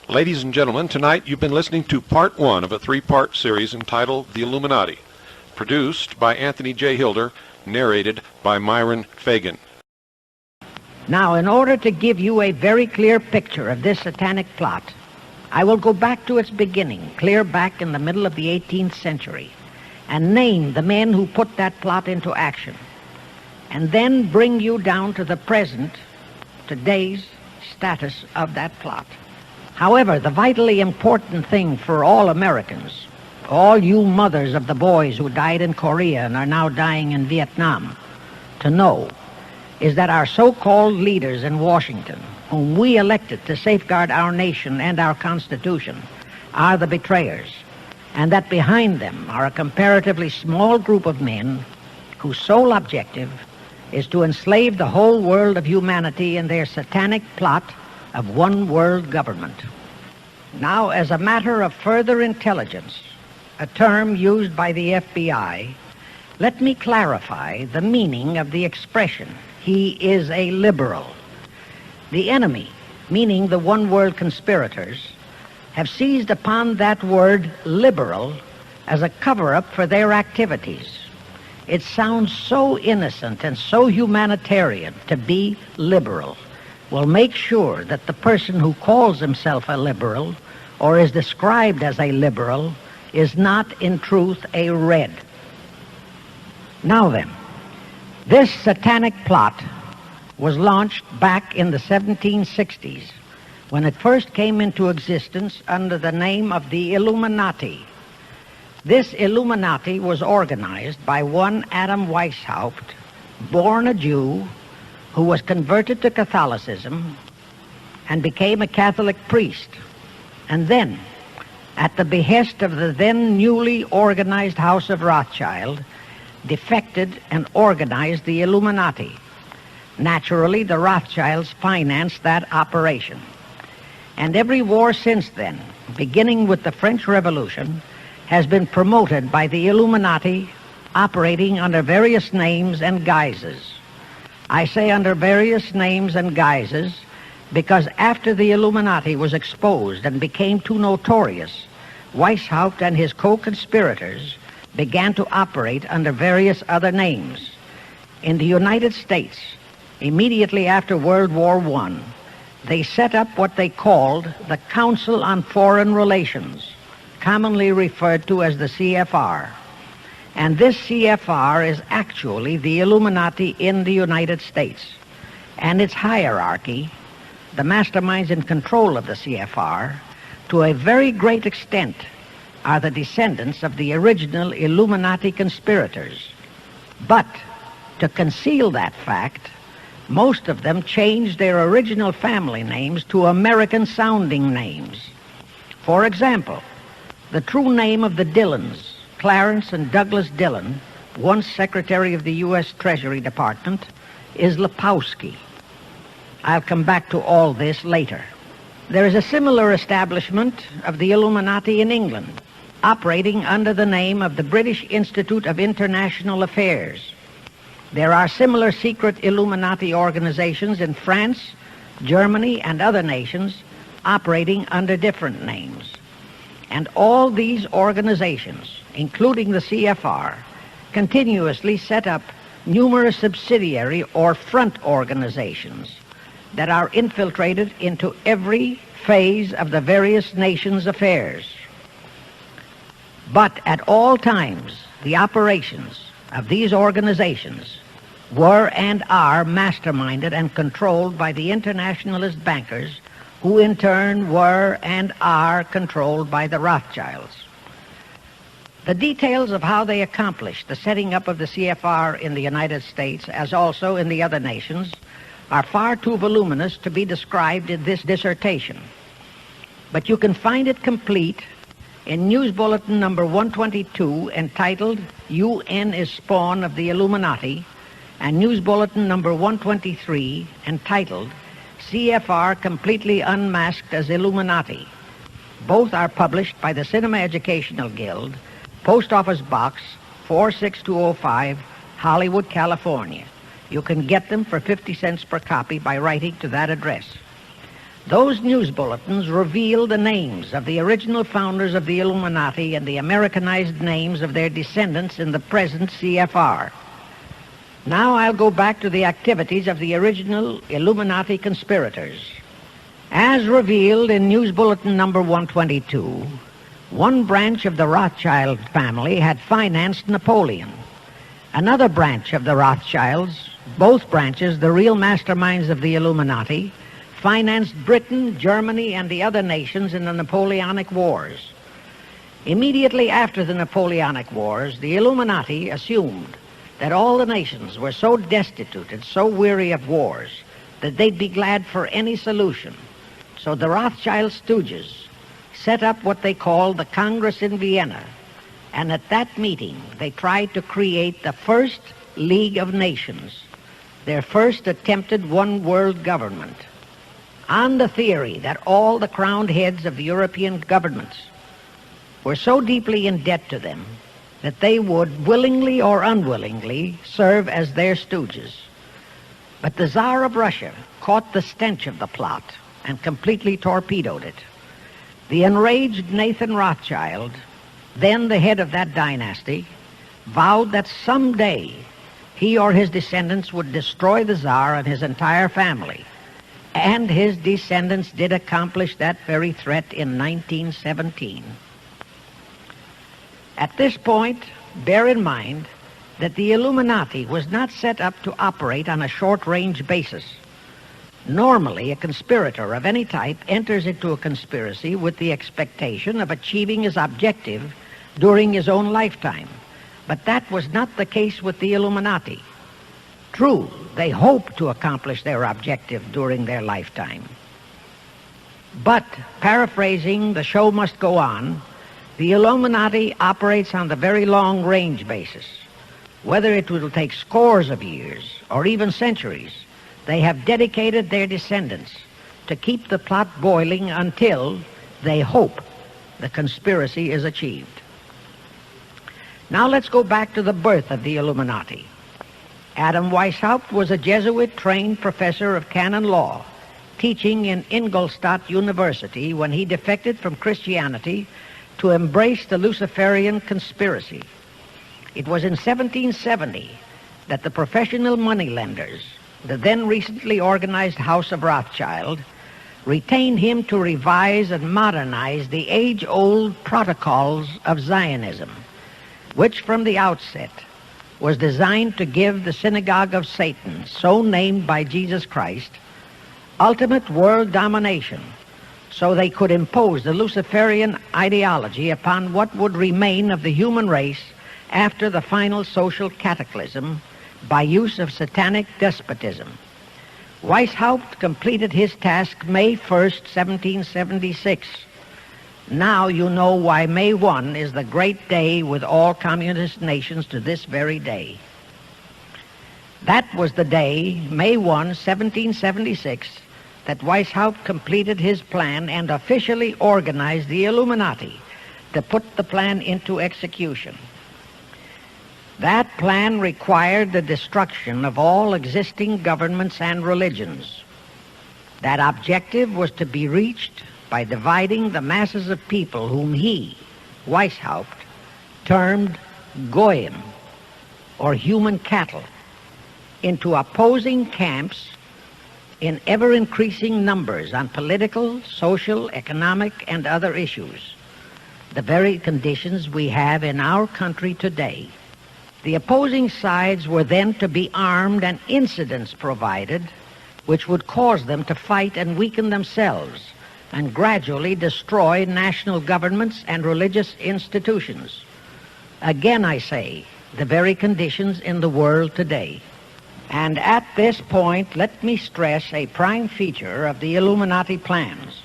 Ladies and gentlemen, tonight you've been listening to part one of a three-part series entitled The Illuminati, produced by Anthony J. Hilder, narrated by Myron Fagan. Now, in order to give you a very clear picture of this satanic plot, I will go back to its beginning, clear back in the middle of the 18th century, and name the men who put that plot into action, and then bring you down to the present, today's status of that plot. However, the vitally important thing for all Americans, all you mothers of the boys who died in Korea and are now dying in Vietnam, to know is that our so-called leaders in Washington, whom we elected to safeguard our nation and our Constitution, are the betrayers, and that behind them are a comparatively small group of men whose sole objective is to enslave the whole world of humanity in their satanic plot of one world government. Now, as a matter of further intelligence, a term used by the FBI, let me clarify the meaning of the expression, "he is a liberal." The enemy, meaning the one world conspirators, have seized upon that word liberal as a cover-up for their activities. It sounds so innocent and so humanitarian to be liberal. Will make sure that the person who calls himself a liberal or is described as a liberal is not in truth a red. Now then, this satanic plot was launched back in the 1760s when it first came into existence under the name of the Illuminati. This Illuminati was organized by one Adam Weishaupt, born a Jew, who was converted to Catholicism and became a Catholic priest, and then, at the behest of the then newly organized House of Rothschild, defected and organized the Illuminati. Naturally, the Rothschilds financed that operation. And every war since then, beginning with the French Revolution, has been promoted by the Illuminati, operating under various names and guises. I say under various names and guises because after the Illuminati was exposed and became too notorious, Weishaupt and his co-conspirators began to operate under various other names. In the United States, immediately after World War I, they set up what they called the Council on Foreign Relations, commonly referred to as the CFR. And this CFR is actually the Illuminati in the United States. And its hierarchy, the masterminds in control of the CFR, to a very great extent, are the descendants of the original Illuminati conspirators. But to conceal that fact, most of them changed their original family names to American-sounding names. For example, the true name of the Dillons, Clarence and Douglas Dillon, once Secretary of the U.S. Treasury Department, is Lepowski. I'll come back to all this later. There is a similar establishment of the Illuminati in England, operating under the name of the British Institute of International Affairs. There are similar secret Illuminati organizations in France, Germany, and other nations operating under different names. And all these organizations, including the CFR, continuously set up numerous subsidiary or front organizations that are infiltrated into every phase of the various nations' affairs. But at all times, the operations of these organizations were and are masterminded and controlled by the internationalist bankers, who in turn were and are controlled by the Rothschilds. The details of how they accomplished the setting up of the CFR in the United States, as also in the other nations, are far too voluminous to be described in this dissertation. But you can find it complete in News Bulletin number 122, entitled UN is Spawn of the Illuminati, and News Bulletin number 123, entitled CFR Completely Unmasked as Illuminati. Both are published by the Cinema Educational Guild, Post Office Box 46205, Hollywood, California. You can get them for 50 cents per copy by writing to that address. Those news bulletins revealed the names of the original founders of the Illuminati and the Americanized names of their descendants in the present CFR. Now I'll go back to the activities of the original Illuminati conspirators. As revealed in News Bulletin number 122, one branch of the Rothschild family had financed Napoleon. Another branch of the Rothschilds, both branches the real masterminds of the Illuminati, financed Britain, Germany, and the other nations in the Napoleonic Wars. Immediately after the Napoleonic Wars, the Illuminati assumed that all the nations were so destitute and so weary of wars that they'd be glad for any solution. So the Rothschild stooges set up what they called the Congress in Vienna, and at that meeting they tried to create the first League of Nations, their first attempted one world government, on the theory that all the crowned heads of the European governments were so deeply in debt to them that they would, willingly or unwillingly, serve as their stooges. But the Tsar of Russia caught the stench of the plot and completely torpedoed it. The enraged Nathan Rothschild, then the head of that dynasty, vowed that someday he or his descendants would destroy the Tsar and his entire family. And his descendants did accomplish that very threat in 1917. At this point, bear in mind that the Illuminati was not set up to operate on a short-range basis. Normally, a conspirator of any type enters into a conspiracy with the expectation of achieving his objective during his own lifetime. But that was not the case with the Illuminati. True, they hoped to accomplish their objective during their lifetime. But, paraphrasing The Show Must Go On, the Illuminati operates on the very long-range basis. Whether it will take scores of years or even centuries, they have dedicated their descendants to keep the plot boiling until they hope the conspiracy is achieved. Now let's go back to the birth of the Illuminati. Adam Weishaupt was a Jesuit-trained professor of canon law, teaching in Ingolstadt University when he defected from Christianity to embrace the Luciferian conspiracy. It was in 1770 that the professional moneylenders, the then recently organized House of Rothschild, retained him to revise and modernize the age-old protocols of Zionism, which from the outset was designed to give the Synagogue of Satan, so named by Jesus Christ, ultimate world domination, so they could impose the Luciferian ideology upon what would remain of the human race after the final social cataclysm by use of satanic despotism. Weishaupt completed his task May 1st, 1776. Now you know why May 1 is the great day with all communist nations to this very day. That was the day, May 1, 1776, that Weishaupt completed his plan and officially organized the Illuminati to put the plan into execution. That plan required the destruction of all existing governments and religions. That objective was to be reached by dividing the masses of people whom he, Weishaupt, termed Goyim, or human cattle, into opposing camps in ever-increasing numbers on political, social, economic, and other issues, the very conditions we have in our country today. The opposing sides were then to be armed and incidents provided which would cause them to fight and weaken themselves and gradually destroy national governments and religious institutions. Again, I say, the very conditions in the world today. And at this point, let me stress a prime feature of the Illuminati plans.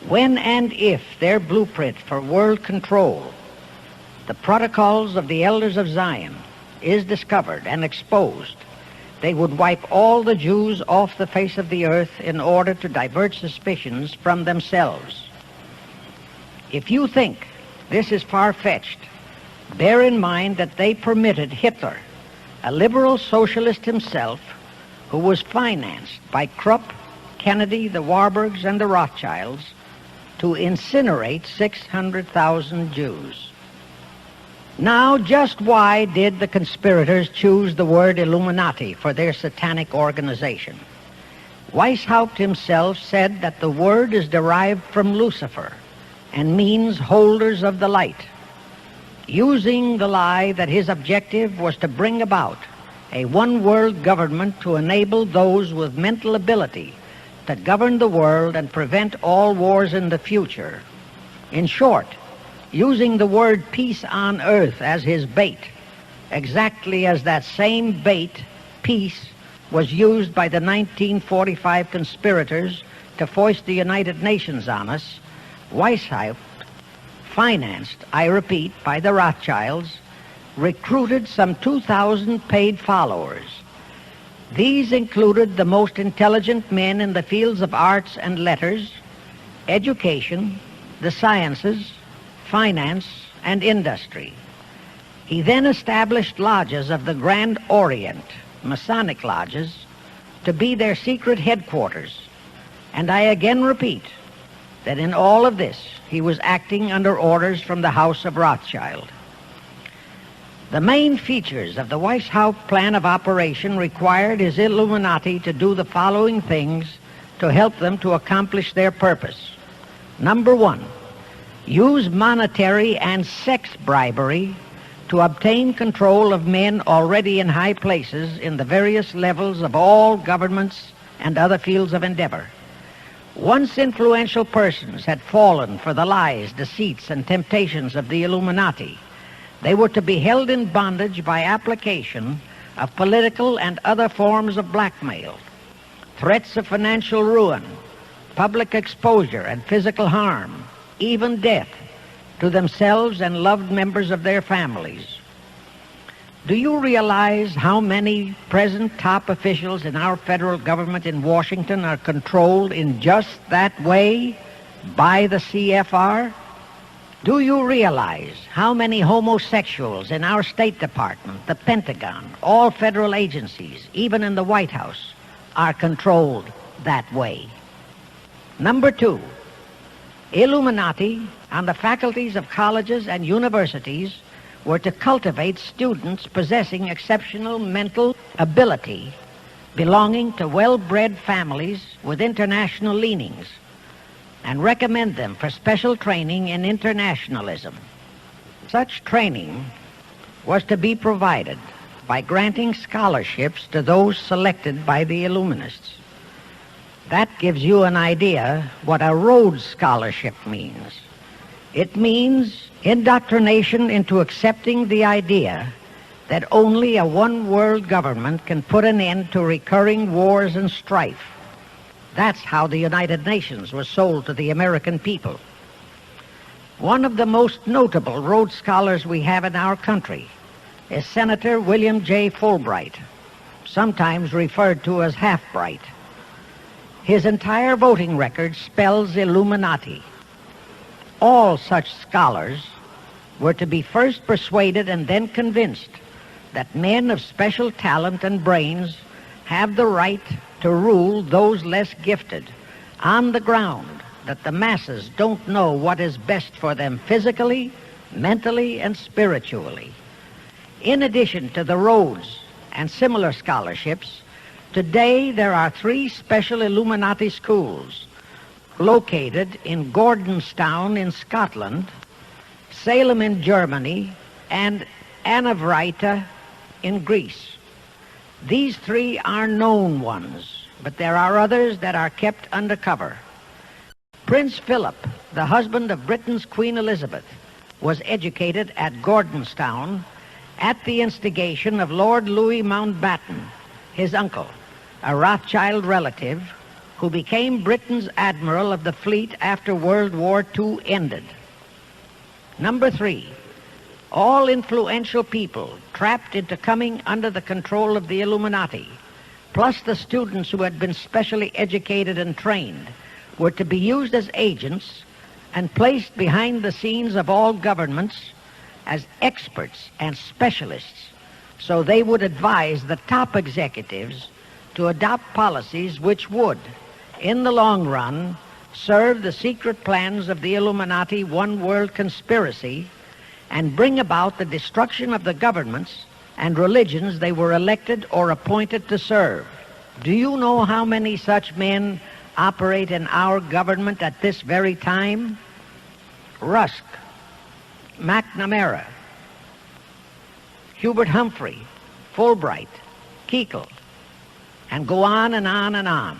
When and if their blueprint for world control, the protocols of the elders of Zion, is discovered and exposed, they would wipe all the Jews off the face of the earth in order to divert suspicions from themselves. If you think this is far-fetched, bear in mind that they permitted Hitler, a liberal socialist himself, who was financed by Krupp, Kennedy, the Warburgs, and the Rothschilds to incinerate 600,000 Jews. Now, just why did the conspirators choose the word Illuminati for their satanic organization? Weishaupt himself said that the word is derived from Lucifer and means holders of the light, using the lie that his objective was to bring about a one-world government to enable those with mental ability to govern the world and prevent all wars in the future. In short, using the word peace on earth as his bait, exactly as that same bait, peace, was used by the 1945 conspirators to foist the United Nations on us. Weishaupt, financed, I repeat, by the Rothschilds, recruited some 2,000 paid followers. These included the most intelligent men in the fields of arts and letters, education, the sciences, finance, and industry. He then established lodges of the Grand Orient, Masonic lodges, to be their secret headquarters. And I again repeat that in all of this, he was acting under orders from the House of Rothschild. The main features of the Weishaupt plan of operation required his Illuminati to do the following things to help them to accomplish their purpose. Number one, use monetary and sex bribery to obtain control of men already in high places in the various levels of all governments and other fields of endeavor. Once influential persons had fallen for the lies, deceits, and temptations of the Illuminati, they were to be held in bondage by application of political and other forms of blackmail, threats of financial ruin, public exposure and physical harm, even death, to themselves and loved members of their families. Do you realize how many present top officials in our federal government in Washington are controlled in just that way by the CFR? Do you realize how many homosexuals in our State Department, the Pentagon, all federal agencies, even in the White House, are controlled that way? Number two, Illuminati and the faculties of colleges and universities were to cultivate students possessing exceptional mental ability, belonging to well-bred families with international leanings, and recommend them for special training in internationalism. Such training was to be provided by granting scholarships to those selected by the Illuminists. That gives you an idea what a Rhodes Scholarship means. It means indoctrination into accepting the idea that only a one-world government can put an end to recurring wars and strife. That's how the United Nations was sold to the American people. One of the most notable Rhodes Scholars we have in our country is Senator William J. Fulbright, sometimes referred to as Half-Bright. His entire voting record spells Illuminati. All such scholars were to be first persuaded and then convinced that men of special talent and brains have the right to rule those less gifted on the ground that the masses don't know what is best for them physically, mentally, and spiritually. In addition to the Rhodes and similar scholarships, today there are 3 special Illuminati schools located in Gordonstown in Scotland, Salem in Germany, and Anavrita in Greece. These 3 are known ones, but there are others that are kept undercover. Prince Philip, the husband of Britain's Queen Elizabeth, was educated at Gordonstown at the instigation of Lord Louis Mountbatten, his uncle, a Rothschild relative who became Britain's admiral of the fleet after World War II ended. Number 3, all influential people trapped into coming under the control of the Illuminati, plus the students who had been specially educated and trained, were to be used as agents and placed behind the scenes of all governments as experts and specialists, so they would advise the top executives to adopt policies which would, in the long run, serve the secret plans of the Illuminati one world conspiracy and bring about the destruction of the governments and religions they were elected or appointed to serve. Do you know how many such men operate in our government at this very time? Rusk, McNamara, Hubert Humphrey, Fulbright, Kuchel, and go on and on and on.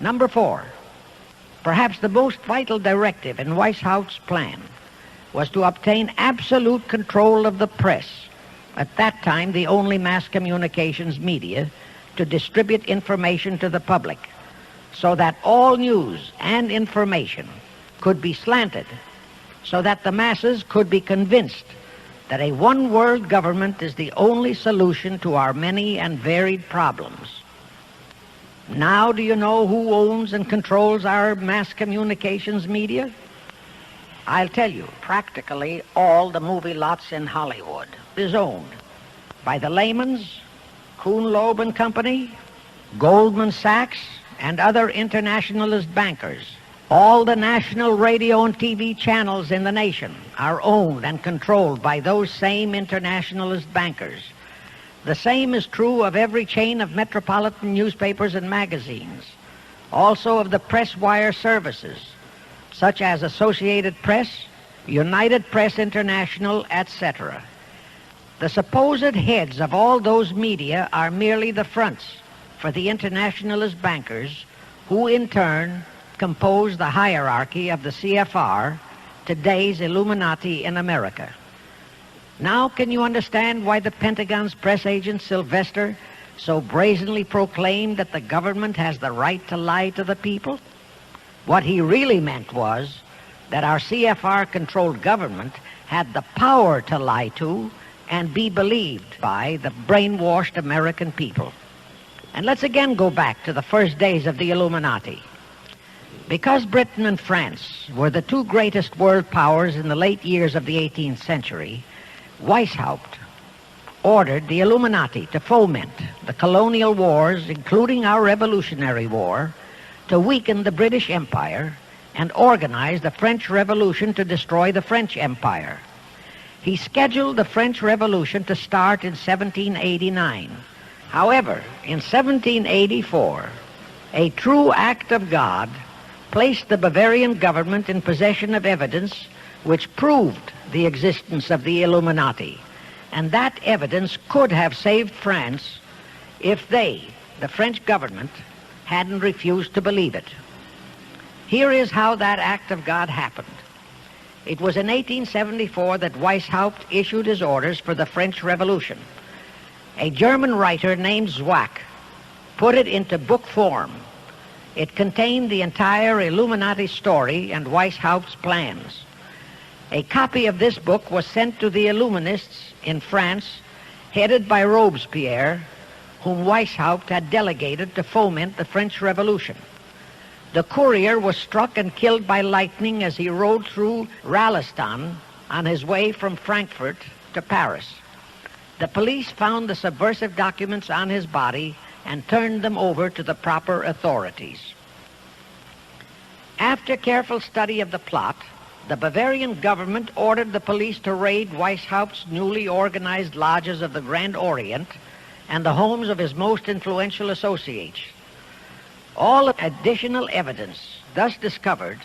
Number 4, perhaps the most vital directive in Weishaupt's plan was to obtain absolute control of the press, at that time the only mass communications media, to distribute information to the public, so that all news and information could be slanted, so that the masses could be convinced that a one-world government is the only solution to our many and varied problems. Now do you know who owns and controls our mass communications media? I'll tell you, practically all the movie lots in Hollywood is owned by the Lehmans, Kuhn, Loeb and Company, Goldman Sachs, and other internationalist bankers. All the national radio and TV channels in the nation are owned and controlled by those same internationalist bankers. The same is true of every chain of metropolitan newspapers and magazines, also of the press wire services, such as Associated Press, United Press International, etc. The supposed heads of all those media are merely the fronts for the internationalist bankers, who in turn compose the hierarchy of the CFR, today's Illuminati in America. Now can you understand why the Pentagon's press agent Sylvester so brazenly proclaimed that the government has the right to lie to the people? What he really meant was that our CFR-controlled government had the power to lie to and be believed by the brainwashed American people. And let's again go back to the first days of the Illuminati. Because Britain and France were the two greatest world powers in the late years of the 18th century, Weishaupt ordered the Illuminati to foment the colonial wars, including our Revolutionary War, to weaken the British Empire and organize the French Revolution to destroy the French Empire. He scheduled the French Revolution to start in 1789. However, in 1784, a true act of God placed the Bavarian government in possession of evidence which proved the existence of the Illuminati, and that evidence could have saved France if they, the French government, hadn't refused to believe it. Here is how that act of God happened. It was in 1874 that Weishaupt issued his orders for the French Revolution. A German writer named Zwack put it into book form. It contained the entire Illuminati story and Weishaupt's plans. A copy of this book was sent to the Illuminists in France, headed by Robespierre, whom Weishaupt had delegated to foment the French Revolution. The courier was struck and killed by lightning as he rode through Ralston on his way from Frankfurt to Paris. The police found the subversive documents on his body and turned them over to the proper authorities. After careful study of the plot, the Bavarian government ordered the police to raid Weishaupt's newly organized lodges of the Grand Orient and the homes of his most influential associates. All additional evidence thus discovered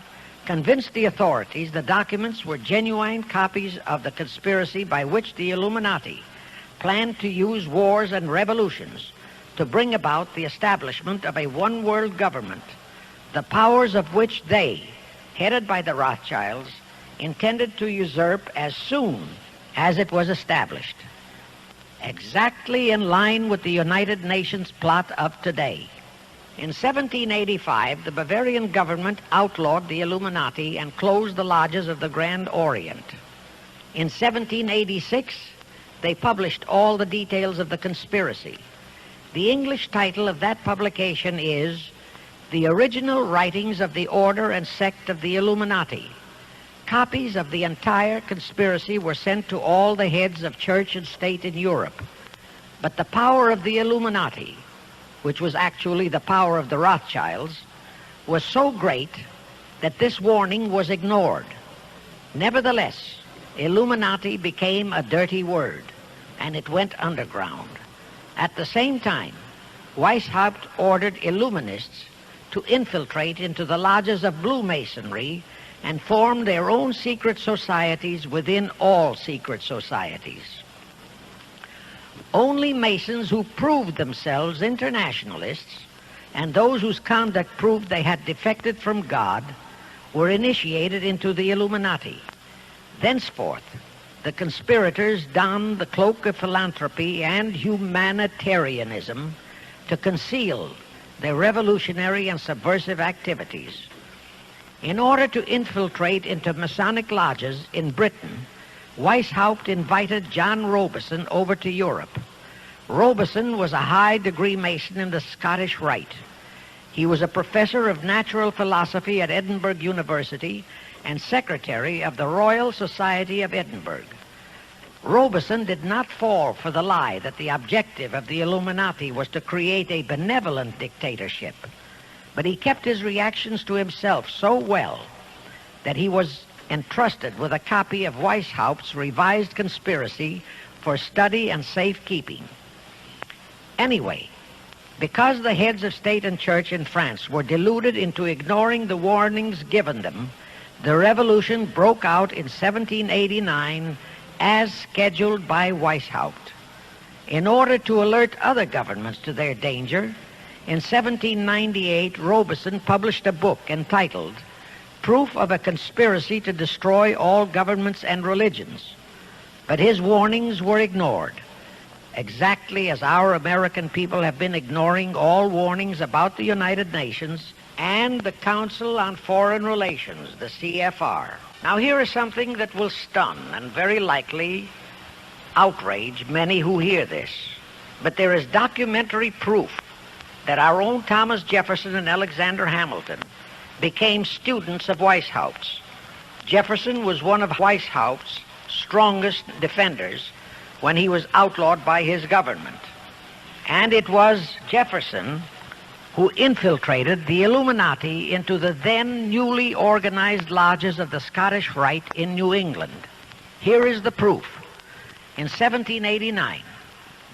convinced the authorities the documents were genuine copies of the conspiracy by which the Illuminati planned to use wars and revolutions to bring about the establishment of a one-world government, the powers of which they, headed by the Rothschilds, intended to usurp as soon as it was established, exactly in line with the United Nations plot of today. In 1785, the Bavarian government outlawed the Illuminati and closed the lodges of the Grand Orient. In 1786, they published all the details of the conspiracy. The English title of that publication is The Original Writings of the Order and Sect of the Illuminati. Copies of the entire conspiracy were sent to all the heads of church and state in Europe. But the power of the Illuminati, which was actually the power of the Rothschilds, was so great that this warning was ignored. Nevertheless, Illuminati became a dirty word, and it went underground. At the same time, Weishaupt ordered Illuminists to infiltrate into the lodges of Blue Masonry and form their own secret societies within all secret societies. Only Masons who proved themselves internationalists and those whose conduct proved they had defected from God were initiated into the Illuminati. Thenceforth, the conspirators donned the cloak of philanthropy and humanitarianism to conceal their revolutionary and subversive activities. In order to infiltrate into Masonic lodges in Britain, Weishaupt invited John Robison over to Europe. Robison was a high-degree Mason in the Scottish Rite. He was a professor of natural philosophy at Edinburgh University and secretary of the Royal Society of Edinburgh. Robison did not fall for the lie that the objective of the Illuminati was to create a benevolent dictatorship, but he kept his reactions to himself so well that he was entrusted with a copy of Weishaupt's revised conspiracy for study and safekeeping. Anyway, because the heads of state and church in France were deluded into ignoring the warnings given them, the revolution broke out in 1789 as scheduled by Weishaupt. In order to alert other governments to their danger, in 1798 Robison published a book entitled Proof of a Conspiracy to Destroy All Governments and Religions. But his warnings were ignored, exactly as our American people have been ignoring all warnings about the United Nations and the Council on Foreign Relations, the CFR. Now here is something that will stun and very likely outrage many who hear this. But there is documentary proof that our own Thomas Jefferson and Alexander Hamilton became students of Weishaupt's. Jefferson was one of Weishaupt's strongest defenders when he was outlawed by his government. And it was Jefferson who infiltrated the Illuminati into the then newly organized lodges of the Scottish Rite in New England. Here is the proof. In 1789,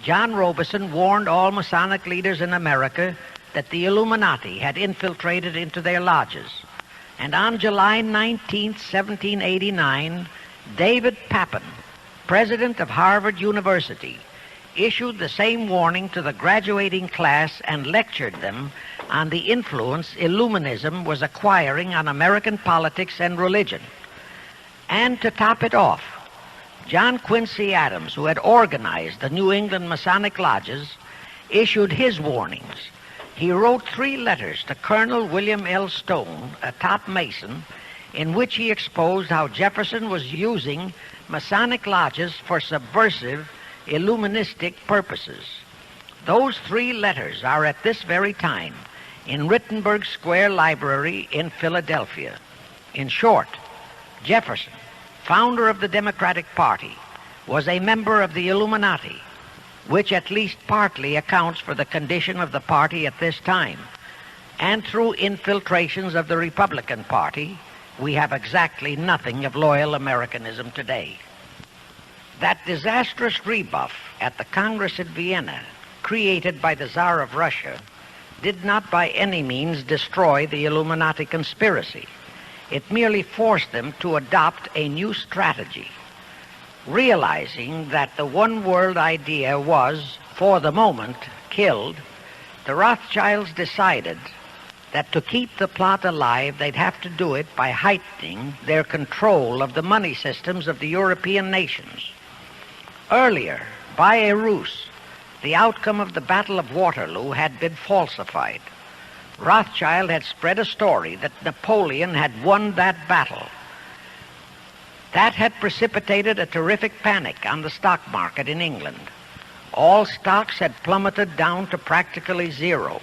John Robison warned all Masonic leaders in America that the Illuminati had infiltrated into their lodges. And on July 19, 1789, David Papin, president of Harvard University, issued the same warning to the graduating class and lectured them on the influence Illuminism was acquiring on American politics and religion. And to top it off, John Quincy Adams, who had organized the New England Masonic lodges, issued his warnings. He wrote 3 letters to Colonel William L. Stone, a top Mason, in which he exposed how Jefferson was using Masonic lodges for subversive, Illuministic purposes. Those 3 letters are at this very time in Rittenberg Square Library in Philadelphia. In short, Jefferson, founder of the Democratic Party, was a member of the Illuminati, which at least partly accounts for the condition of the party at this time. And through infiltrations of the Republican Party, we have exactly nothing of loyal Americanism today. That disastrous rebuff at the Congress at Vienna, created by the Tsar of Russia, did not by any means destroy the Illuminati conspiracy. It merely forced them to adopt a new strategy. Realizing that the one world idea was, for the moment, killed, the Rothschilds decided that to keep the plot alive, they'd have to do it by heightening their control of the money systems of the European nations. Earlier, by a ruse, the outcome of the Battle of Waterloo had been falsified. Rothschild had spread a story that Napoleon had won that battle. That had precipitated a terrific panic on the stock market in England. All stocks had plummeted down to practically zero,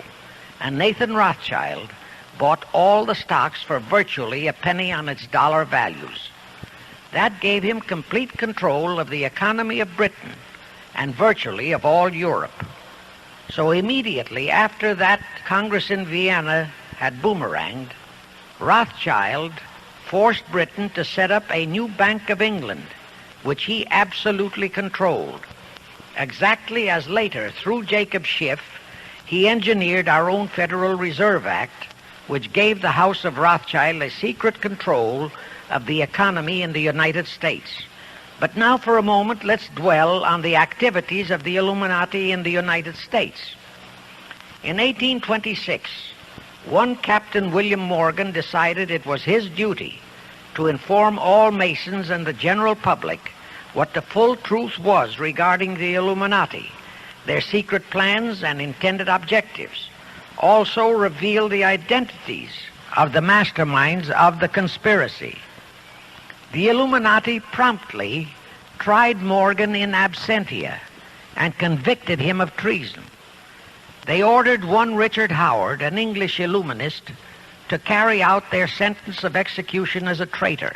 and Nathan Rothschild bought all the stocks for virtually a penny on its dollar values. That gave him complete control of the economy of Britain and virtually of all Europe. So immediately after that Congress in Vienna had boomeranged, Rothschild forced Britain to set up a new Bank of England, which he absolutely controlled. Exactly as later, through Jacob Schiff, he engineered our own Federal Reserve Act, which gave the House of Rothschild a secret control of the economy in the United States. But now for a moment, let's dwell on the activities of the Illuminati in the United States. In 1826, one Captain William Morgan decided it was his duty to inform all Masons and the general public what the full truth was regarding the Illuminati, their secret plans and intended objectives. Also reveal the identities of the masterminds of the conspiracy. The Illuminati promptly tried Morgan in absentia and convicted him of treason. They ordered one Richard Howard, an English Illuminist, to carry out their sentence of execution as a traitor.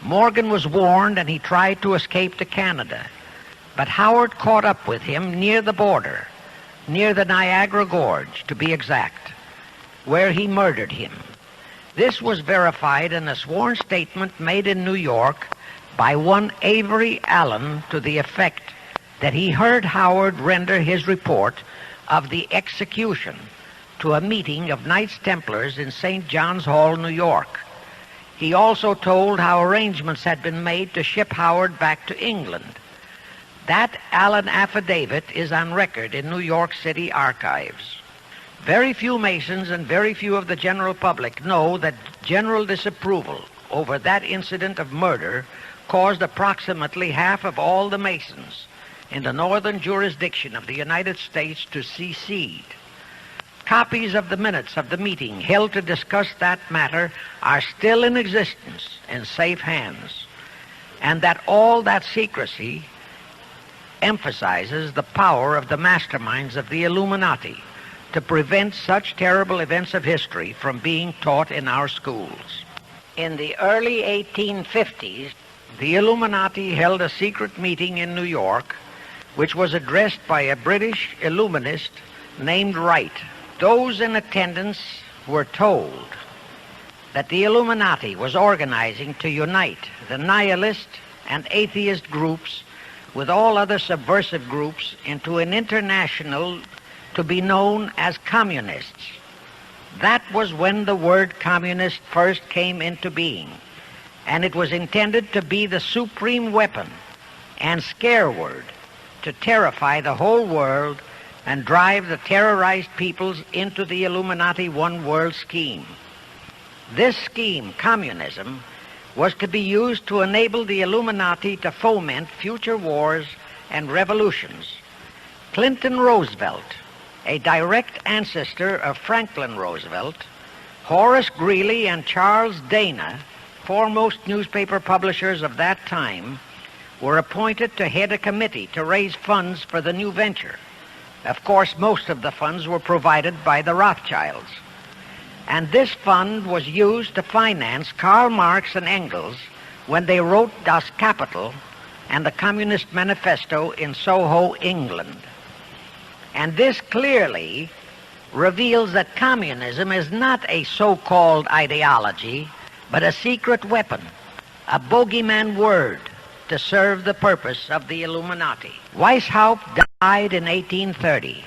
Morgan was warned and he tried to escape to Canada, but Howard caught up with him near the border, near the Niagara Gorge, to be exact, where he murdered him. This was verified in a sworn statement made in New York by one Avery Allen to the effect that he heard Howard render his report of the execution to a meeting of Knights Templars in St. John's Hall, New York. He also told how arrangements had been made to ship Howard back to England. That Allen affidavit is on record in New York City archives. Very few Masons and very few of the general public know that general disapproval over that incident of murder caused approximately half of all the Masons in the northern jurisdiction of the United States to secede. Copies of the minutes of the meeting held to discuss that matter are still in existence in safe hands, and that all that secrecy emphasizes the power of the masterminds of the Illuminati to prevent such terrible events of history from being taught in our schools. In the early 1850s, the Illuminati held a secret meeting in New York, which was addressed by a British Illuminist named Wright. Those in attendance were told that the Illuminati was organizing to unite the nihilist and atheist groups with all other subversive groups into an international to be known as communists. That was when the word communist first came into being, and it was intended to be the supreme weapon and scare word to terrify the whole world and drive the terrorized peoples into the Illuminati one world scheme. This scheme, communism, was to be used to enable the Illuminati to foment future wars and revolutions. Clinton Roosevelt, a direct ancestor of Franklin Roosevelt, Horace Greeley and Charles Dana, foremost newspaper publishers of that time, were appointed to head a committee to raise funds for the new venture. Of course, most of the funds were provided by the Rothschilds. And this fund was used to finance Karl Marx and Engels when they wrote Das Kapital and the Communist Manifesto in Soho, England. And this clearly reveals that communism is not a so-called ideology, but a secret weapon, a bogeyman word to serve the purpose of the Illuminati. Weishaupt died in 1830,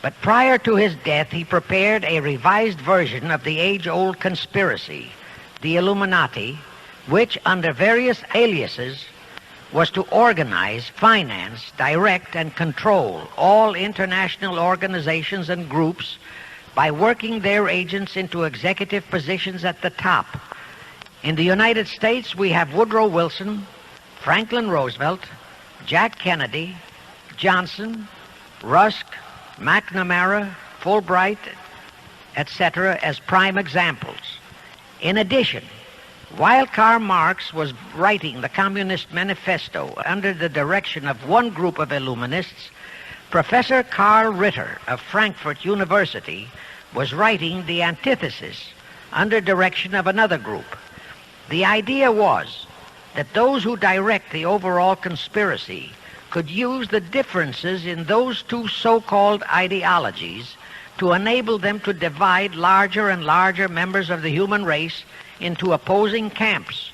but prior to his death he prepared a revised version of the age-old conspiracy, the Illuminati, which under various aliases was to organize, finance, direct, and control all international organizations and groups by working their agents into executive positions at the top. In the United States, we have Woodrow Wilson, Franklin Roosevelt, Jack Kennedy, Johnson, Rusk, McNamara, Fulbright, etc. as prime examples. In addition, while Karl Marx was writing the Communist Manifesto under the direction of one group of Illuminists, Professor Karl Ritter of Frankfurt University was writing the antithesis under direction of another group. The idea was that those who direct the overall conspiracy could use the differences in those two so-called ideologies to enable them to divide larger and larger members of the human race into opposing camps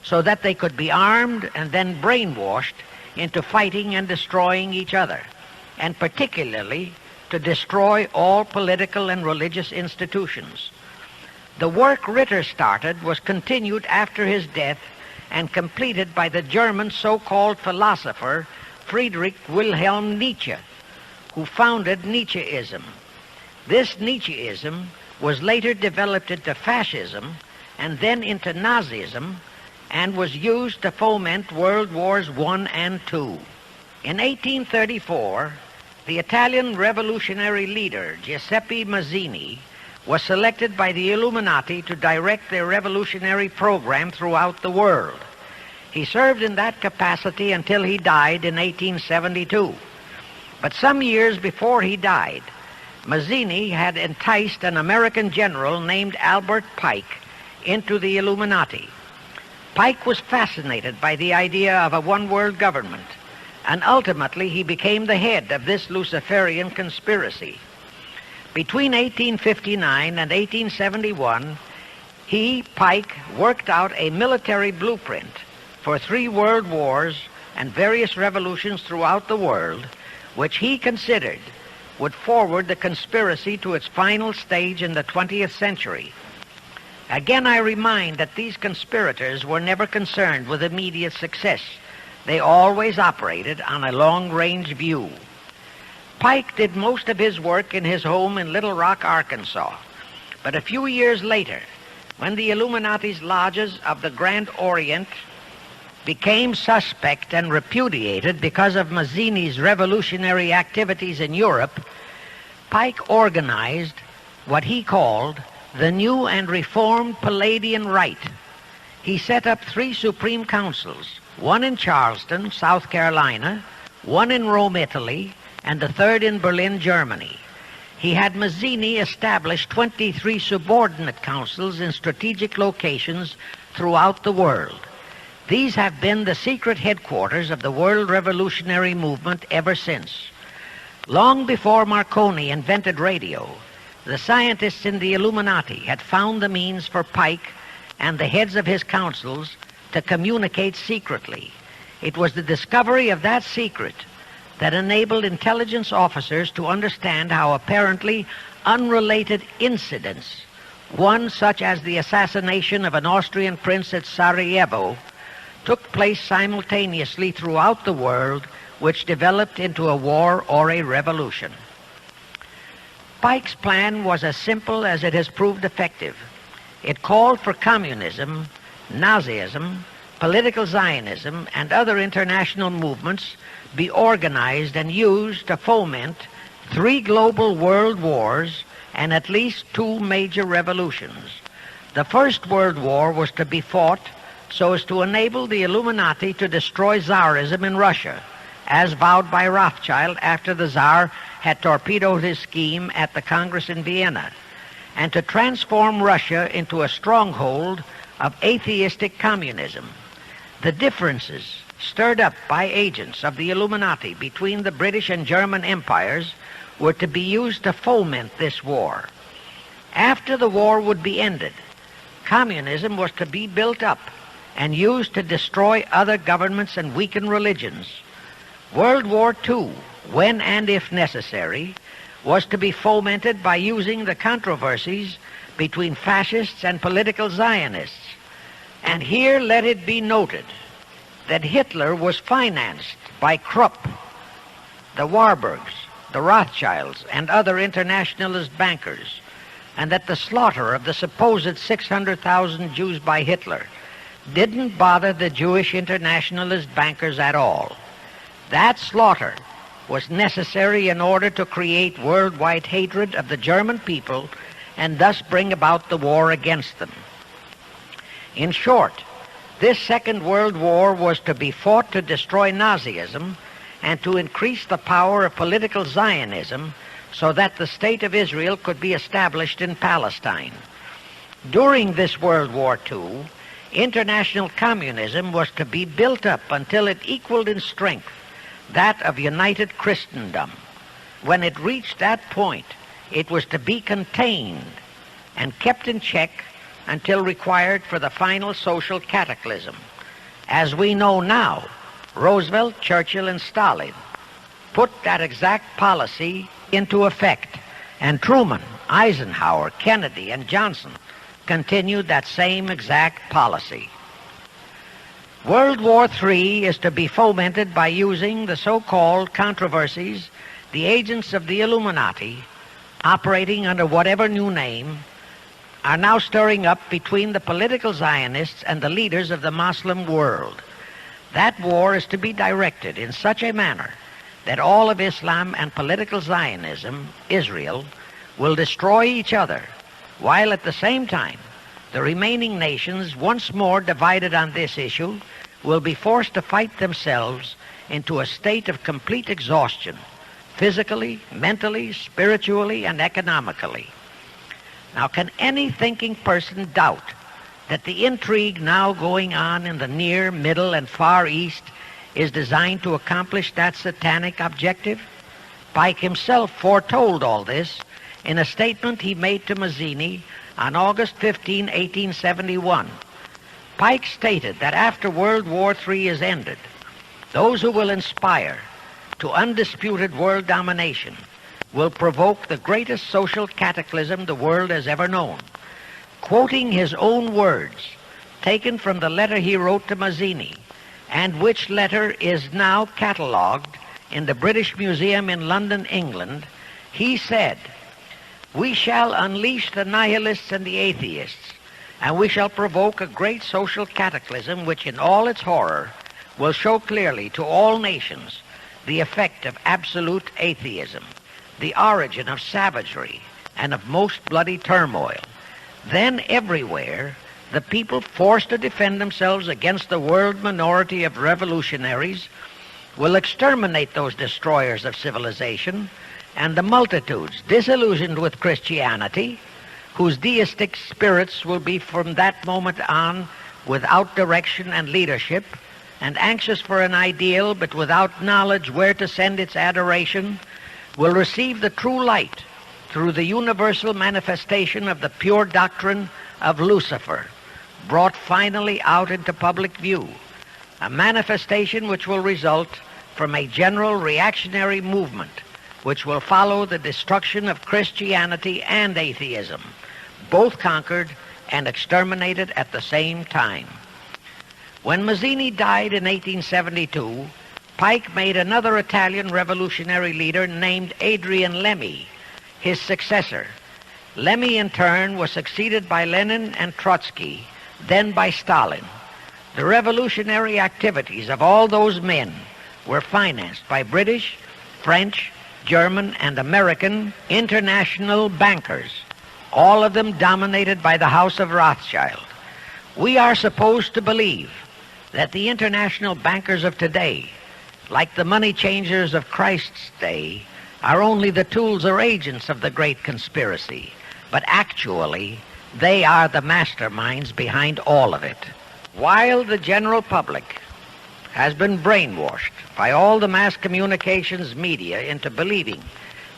so that they could be armed and then brainwashed into fighting and destroying each other, and particularly to destroy all political and religious institutions. The work Ritter started was continued after his death and completed by the German so-called philosopher Friedrich Wilhelm Nietzsche, who founded Nietzscheism. This Nietzscheism was later developed into fascism and then into Nazism, and was used to foment World Wars I and II. In 1834, the Italian revolutionary leader Giuseppe Mazzini was selected by the Illuminati to direct their revolutionary program throughout the world. He served in that capacity until he died in 1872. But some years before he died, Mazzini had enticed an American general named Albert Pike into the Illuminati. Pike was fascinated by the idea of a one-world government, and ultimately he became the head of this Luciferian conspiracy. Between 1859 and 1871, Pike, worked out a military blueprint for 3 world wars and various revolutions throughout the world, which he considered would forward the conspiracy to its final stage in the 20th century. Again, I remind that these conspirators were never concerned with immediate success. They always operated on a long-range view. Pike did most of his work in his home in Little Rock, Arkansas. But a few years later, when the Illuminati's lodges of the Grand Orient became suspect and repudiated because of Mazzini's revolutionary activities in Europe, Pike organized what he called the New and Reformed Palladian Rite. He set up 3 Supreme Councils, one in Charleston, South Carolina, one in Rome, Italy, and the 3rd in Berlin, Germany. He had Mazzini establish 23 subordinate councils in strategic locations throughout the world. These have been the secret headquarters of the world revolutionary movement ever since. Long before Marconi invented radio, the scientists in the Illuminati had found the means for Pike and the heads of his councils to communicate secretly. It was the discovery of that secret that enabled intelligence officers to understand how apparently unrelated incidents, one such as the assassination of an Austrian prince at Sarajevo, took place simultaneously throughout the world, which developed into a war or a revolution. Pike's plan was as simple as it has proved effective. It called for communism, Nazism, political Zionism, and other international movements be organized and used to foment 3 global world wars and at least 2 major revolutions. The First World War was to be fought so as to enable the Illuminati to destroy Tsarism in Russia, as vowed by Rothschild after the Tsar had torpedoed his scheme at the Congress in Vienna, and to transform Russia into a stronghold of atheistic communism. The differences stirred up by agents of the Illuminati between the British and German empires were to be used to foment this war. After the war would be ended, communism was to be built up and used to destroy other governments and weaken religions. World War II, when and if necessary, was to be fomented by using the controversies between fascists and political Zionists. And here let it be noted that Hitler was financed by Krupp, the Warburgs, the Rothschilds, and other internationalist bankers, and that the slaughter of the supposed 600,000 Jews by Hitler didn't bother the Jewish internationalist bankers at all. That slaughter was necessary in order to create worldwide hatred of the German people and thus bring about the war against them. In short, this Second World War was to be fought to destroy Nazism and to increase the power of political Zionism so that the State of Israel could be established in Palestine. During this World War II, international communism was to be built up until it equaled in strength that of united Christendom. When it reached that point, it was to be contained and kept in check until required for the final social cataclysm. As we know now, Roosevelt, Churchill, and Stalin put that exact policy into effect, and Truman, Eisenhower, Kennedy, and Johnson continued that same exact policy. World War III is to be fomented by using the so-called controversies the agents of the Illuminati, operating under whatever new name, are now stirring up between the political Zionists and the leaders of the Muslim world. That war is to be directed in such a manner that all of Islam and political Zionism, Israel, will destroy each other, while at the same time the remaining nations, once more divided on this issue, will be forced to fight themselves into a state of complete exhaustion, physically, mentally, spiritually, and economically. Now, can any thinking person doubt that the intrigue now going on in the Near, Middle, and Far East is designed to accomplish that satanic objective? Pike himself foretold all this in a statement he made to Mazzini on August 15, 1871. Pike stated that after World War III is ended, those who will inspire to undisputed world domination will provoke the greatest social cataclysm the world has ever known. Quoting his own words, taken from the letter he wrote to Mazzini, and which letter is now catalogued in the British Museum in London, England, he said, "We shall unleash the nihilists and the atheists, and we shall provoke a great social cataclysm which in all its horror will show clearly to all nations the effect of absolute atheism, the origin of savagery and of most bloody turmoil. Then everywhere the people forced to defend themselves against the world minority of revolutionaries will exterminate those destroyers of civilization, and the multitudes disillusioned with Christianity, whose deistic spirits will be from that moment on without direction and leadership, and anxious for an ideal but without knowledge where to send its adoration, will receive the true light through the universal manifestation of the pure doctrine of Lucifer, brought finally out into public view, a manifestation which will result from a general reactionary movement which will follow the destruction of Christianity and atheism, both conquered and exterminated at the same time." When Mazzini died in 1872, Pike made another Italian revolutionary leader named Adrian Lemmy his successor. Lemmy, in turn, was succeeded by Lenin and Trotsky, then by Stalin. The revolutionary activities of all those men were financed by British, French, German, and American international bankers, all of them dominated by the House of Rothschild. We are supposed to believe that the international bankers of today, like the money changers of Christ's day, are only the tools or agents of the great conspiracy, but actually they are the masterminds behind all of it. While the general public has been brainwashed by all the mass communications media into believing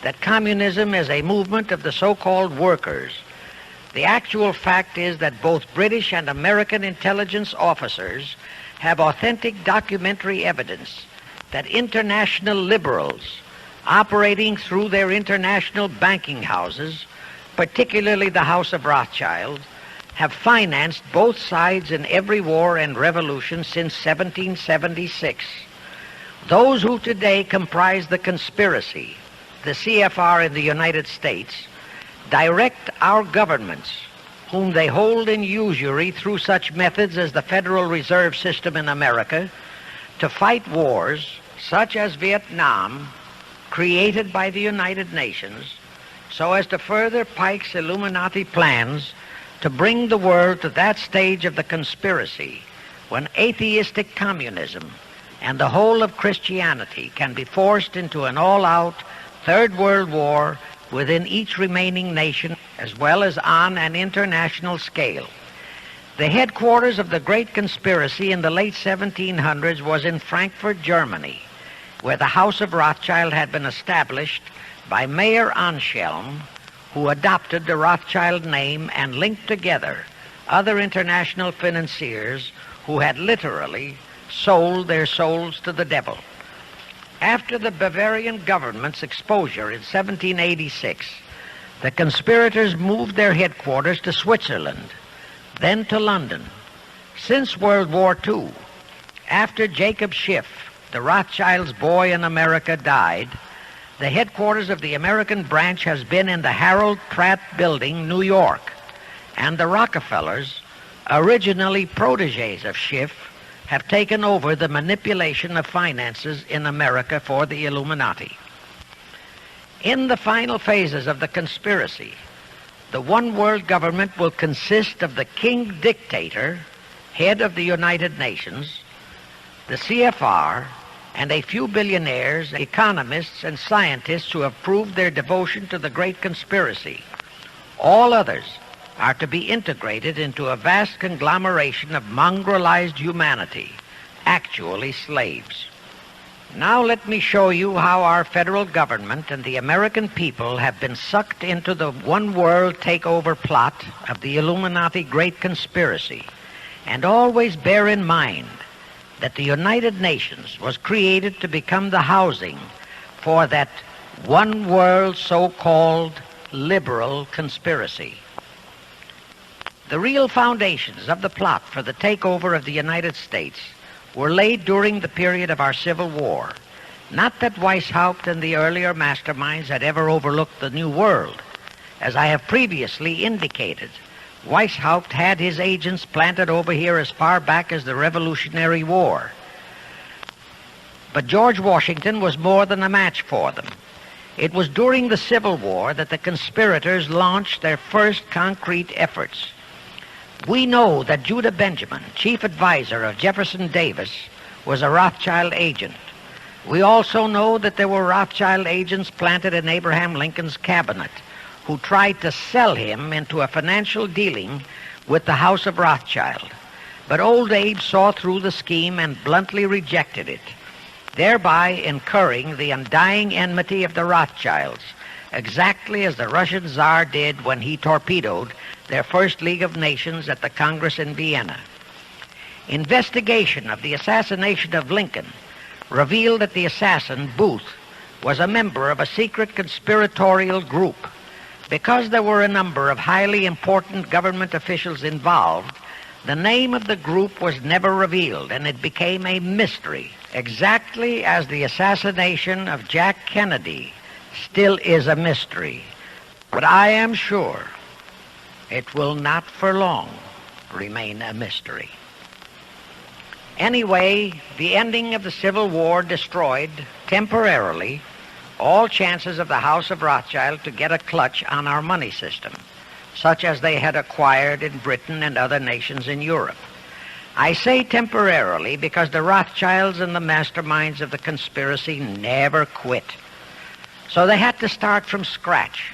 that communism is a movement of the so-called workers, the actual fact is that both British and American intelligence officers have authentic documentary evidence that international liberals operating through their international banking houses, particularly the House of Rothschild, have financed both sides in every war and revolution since 1776. Those who today comprise the conspiracy, the CFR in the United States, direct our governments, whom they hold in usury through such methods as the Federal Reserve System in America, to fight wars such as Vietnam, created by the United Nations, so as to further Pike's Illuminati plans to bring the world to that stage of the conspiracy when atheistic communism and the whole of Christianity can be forced into an all-out Third World War within each remaining nation, as well as on an international scale. The headquarters of the great conspiracy in the late 1700s was in Frankfurt, Germany, where the House of Rothschild had been established by Mayer Anschelm, who adopted the Rothschild name and linked together other international financiers who had literally sold their souls to the devil. After the Bavarian government's exposure in 1786, the conspirators moved their headquarters to Switzerland, then to London. Since World War II, after Jacob Schiff, the Rothschilds' boy in America, died, the headquarters of the American branch has been in the Harold Pratt Building, New York, and the Rockefellers, originally protégés of Schiff, have taken over the manipulation of finances in America for the Illuminati. In the final phases of the conspiracy, the one world government will consist of the king dictator, head of the United Nations, the CFR, and a few billionaires, economists, and scientists who have proved their devotion to the great conspiracy. All others are to be integrated into a vast conglomeration of mongrelized humanity, actually slaves. Now let me show you how our federal government and the American people have been sucked into the one world takeover plot of the Illuminati Great Conspiracy. And always bear in mind that the United Nations was created to become the housing for that one world so-called liberal conspiracy. The real foundations of the plot for the takeover of the United States were laid during the period of our Civil War. Not that Weishaupt and the earlier masterminds had ever overlooked the New World. As I have previously indicated, Weishaupt had his agents planted over here as far back as the Revolutionary War. But George Washington was more than a match for them. It was during the Civil War that the conspirators launched their first concrete efforts. We know that Judah Benjamin, chief advisor of Jefferson Davis, was a Rothschild agent. We also know that there were Rothschild agents planted in Abraham Lincoln's cabinet who tried to sell him into a financial dealing with the House of Rothschild. But old Abe saw through the scheme and bluntly rejected it, thereby incurring the undying enmity of the Rothschilds, exactly as the Russian Tsar did when he torpedoed their first League of Nations at the Congress in Vienna. Investigation of the assassination of Lincoln revealed that the assassin, Booth, was a member of a secret conspiratorial group. Because there were a number of highly important government officials involved, the name of the group was never revealed, and it became a mystery, exactly as the assassination of Jack Kennedy still is a mystery. But I am sure it will not for long remain a mystery. Anyway, the ending of the Civil War destroyed, temporarily, all chances of the House of Rothschild to get a clutch on our money system, such as they had acquired in Britain and other nations in Europe. I say temporarily because the Rothschilds and the masterminds of the conspiracy never quit. So they had to start from scratch,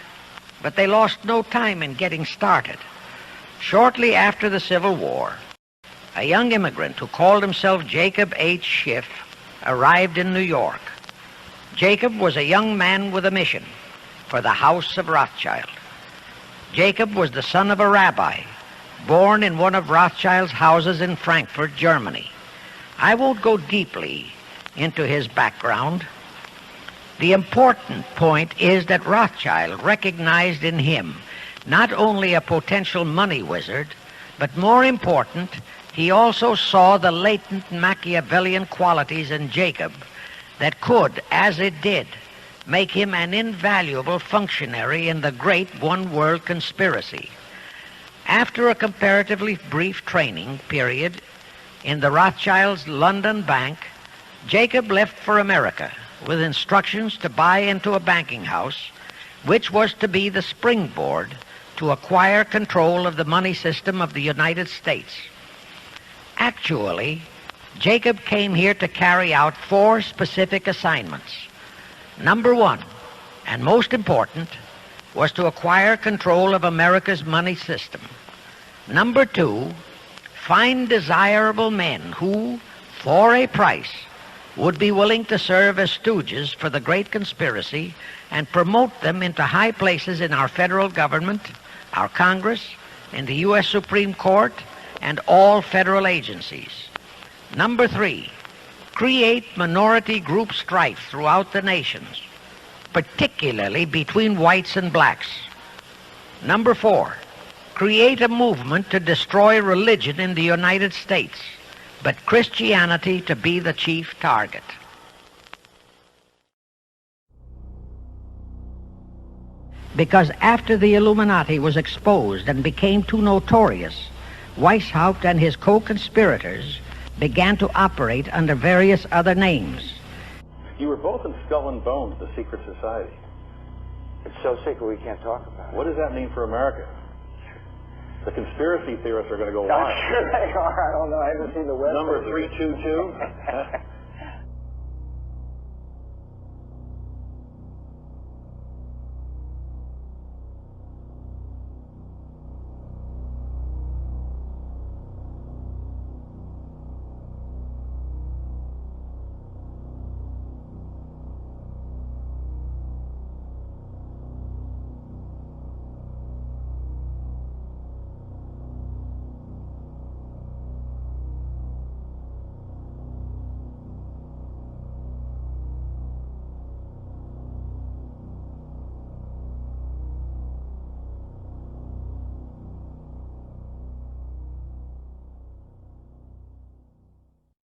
but they lost no time in getting started. Shortly after the Civil War, a young immigrant who called himself Jacob H. Schiff arrived in New York. Jacob was a young man with a mission for the House of Rothschild. Jacob was the son of a rabbi, born in one of Rothschild's houses in Frankfurt, Germany. I won't go deeply into his background. The important point is that Rothschild recognized in him not only a potential money wizard, but more important, he also saw the latent Machiavellian qualities in Jacob that could, as it did, make him an invaluable functionary in the great one-world conspiracy. After a comparatively brief training period in the Rothschilds' London bank, Jacob left for America with instructions to buy into a banking house, which was to be the springboard to acquire control of the money system of the United States. Actually, Jacob came here to carry out 4 specific assignments. Number 1, and most important, was to acquire control of America's money system. Number 2, find desirable men who, for a price, would be willing to serve as stooges for the great conspiracy and promote them into high places in our federal government, our Congress, in the U.S. Supreme Court, and all federal agencies. Number 3, create minority group strife throughout the nations, particularly between whites and blacks. Number 4, create a movement to destroy religion in the United States, but Christianity to be the chief target. Because after the Illuminati was exposed and became too notorious, Weishaupt and his co-conspirators began to operate under various other names. You were both in Skull and Bones, the secret society. It's so secret we can't talk about it. What does that mean for America? The conspiracy theorists are going to go I'm wild. sure they are. I don't know. I haven't seen the website. Number 322.